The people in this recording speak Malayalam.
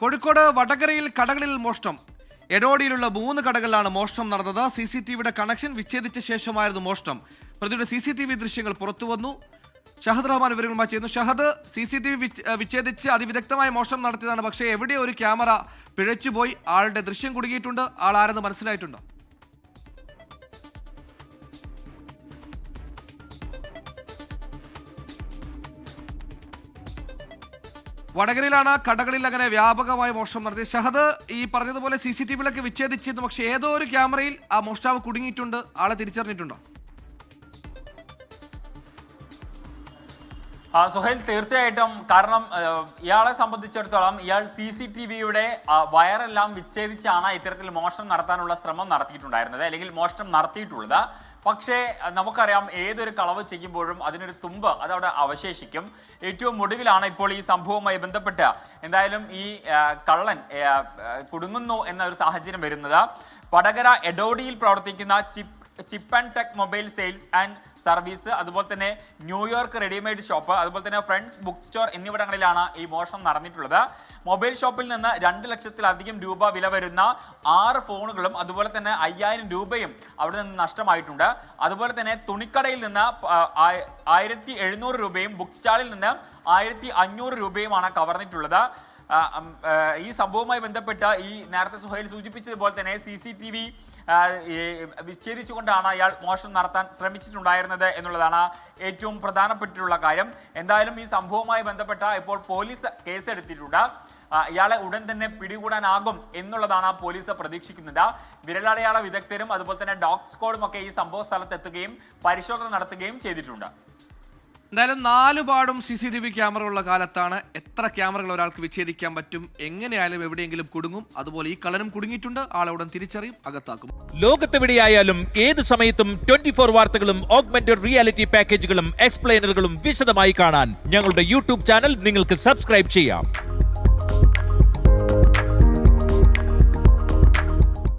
കോഴിക്കോട് വടകരയിൽ കടകളിൽ മോഷണം. എടോടിയിലുള്ള 3 കടകളിലാണ് മോഷണം നടന്നത്. CCTVയുടെ കണക്ഷൻ വിച്ഛേദിച്ച ശേഷമായിരുന്നു മോഷണം. പ്രതിയുടെ CCTV ദൃശ്യങ്ങൾ പുറത്തുവന്നു. ഷഹദ് റഹ്മാൻ വിവരങ്ങളുമായി ചെയ്യുന്നു. ഷഹദ്, CCTV വിച്ഛേദിച്ച് അതിവിദഗ്ധമായ മോഷണം നടത്തിയതാണ്. പക്ഷേ എവിടെ ഒരു ക്യാമറ പിഴച്ചുപോയി, ആളുടെ ദൃശ്യം കുടുങ്ങിയിട്ടുണ്ട്. ആൾ ആരെന്ന് മനസ്സിലായിട്ടുണ്ടോ? വടകരയിലാണ് കടകളിൽ അങ്ങനെ വ്യാപകമായ മോഷണം നടത്തിയത്. ഷഹദ്, ഈ പറഞ്ഞതുപോലെ CCTVയിലൊക്കെ വിച്ഛേദിച്ചിരുന്നു. പക്ഷേ ഏതോ ഒരു ക്യാമറയിൽ ആ മോഷ്ടാവ് കുടുങ്ങിയിട്ടുണ്ട്. ആളെ തിരിച്ചറിഞ്ഞിട്ടുണ്ടോ? സുഹൈൽ, തീർച്ചയായിട്ടും. കാരണം ഇയാളെ സംബന്ധിച്ചിടത്തോളം ഇയാൾ CCTVയുടെ വയറെല്ലാം വിച്ഛേദിച്ചാണ് ഇത്തരത്തിൽ മോഷണം നടത്താനുള്ള ശ്രമം നടത്തിയിട്ടുണ്ടായിരുന്നത്, അല്ലെങ്കിൽ മോഷണം നടത്തിയിട്ടുള്ളത്. പക്ഷേ നമുക്കറിയാം, ഏതൊരു കളവ് ചെയ്യുമ്പോഴും അതിനൊരു തുമ്പ് അതവിടെ അവശേഷിക്കും. ഏറ്റവും ഒടുവിലാണ് ഇപ്പോൾ ഈ സംഭവവുമായി ബന്ധപ്പെട്ട് എന്തായാലും ഈ കള്ളൻ കുടുങ്ങുന്നു എന്ന ഒരു സാഹചര്യം വരുന്നത്. വടകര എടോടിയിൽ പ്രവർത്തിക്കുന്ന chip and tech mobile sales and service, അതുപോലെ തന്നെ ന്യൂയോർക്ക് റെഡിമെയ്ഡ് ഷോപ്പ്, അതുപോലെ തന്നെ ഫ്രണ്ട്സ് ബുക്ക് സ്റ്റോർ എന്നിവിടങ്ങളിലാണ് ഈ മോഷണം നടന്നിട്ടുള്ളത്. മൊബൈൽ ഷോപ്പിൽ നിന്ന് 2 ലക്ഷത്തിലധികം രൂപ വില വരുന്ന 6 ഫോണുകളും അതുപോലെ തന്നെ 5000 രൂപയും അവിടെ നിന്ന് നഷ്ടമായിട്ടുണ്ട്. അതുപോലെ തന്നെ തുണിക്കടയിൽ നിന്ന് 1700 രൂപയും ബുക്ക് സ്റ്റാളിൽ നിന്ന് 1500 രൂപയുമാണ് കവർന്നിട്ടുള്ളത്. ഈ സംഭവവുമായി ബന്ധപ്പെട്ട ഈ നേരത്തെ സുഹൈൽ സൂചിപ്പിച്ചതുപോലെ തന്നെ CCTV വിച്ഛേദിച്ചുകൊണ്ടാണ് അയാൾ മോഷണം നടത്താൻ ശ്രമിച്ചിട്ടുണ്ടായിരുന്നത് എന്നുള്ളതാണ് ഏറ്റവും പ്രധാനപ്പെട്ടിട്ടുള്ള കാര്യം. എന്തായാലും ഈ സംഭവവുമായി ബന്ധപ്പെട്ട ഇപ്പോൾ പോലീസ് കേസെടുത്തിട്ടുണ്ട്. ഇയാളെ ഉടൻ തന്നെ പിടികൂടാനാകും എന്നുള്ളതാണ് പോലീസ് പ്രതീക്ഷിക്കുന്നത്. വിരലടയാള വിദഗ്ധരും അതുപോലെ തന്നെ ഡോഗ് സ്ക്വാഡും ഒക്കെ ഈ സംഭവ സ്ഥലത്തെത്തുകയും പരിശോധന നടത്തുകയും ചെയ്തിട്ടുണ്ട്. എന്തായാലും 4 പാടും CCTV ക്യാമറ ഉള്ള കാലത്താണ് എത്ര ക്യാമറകൾ ഒരാൾക്ക് വിച്ഛേദിക്കാൻ പറ്റും? എങ്ങനെയായാലും എവിടെയെങ്കിലും കുടുങ്ങും. അതുപോലെ ഈ കള്ളനും കുടുങ്ങിയിട്ടുണ്ട്. ആളെ ഉടൻ തിരിച്ചറിയും, അകത്താക്കും. ലോകത്തെവിടെയായാലും ഏത് സമയത്തും 24 വാർത്തകളും ഓഗ്മെന്റഡ് റിയാലിറ്റി പാക്കേജുകളും എക്സ്പ്ലെയിനറുകളും വിശദമായി കാണാൻ ഞങ്ങളുടെ YouTube ചാനൽ നിങ്ങൾക്ക് സബ്സ്ക്രൈബ് ചെയ്യാം.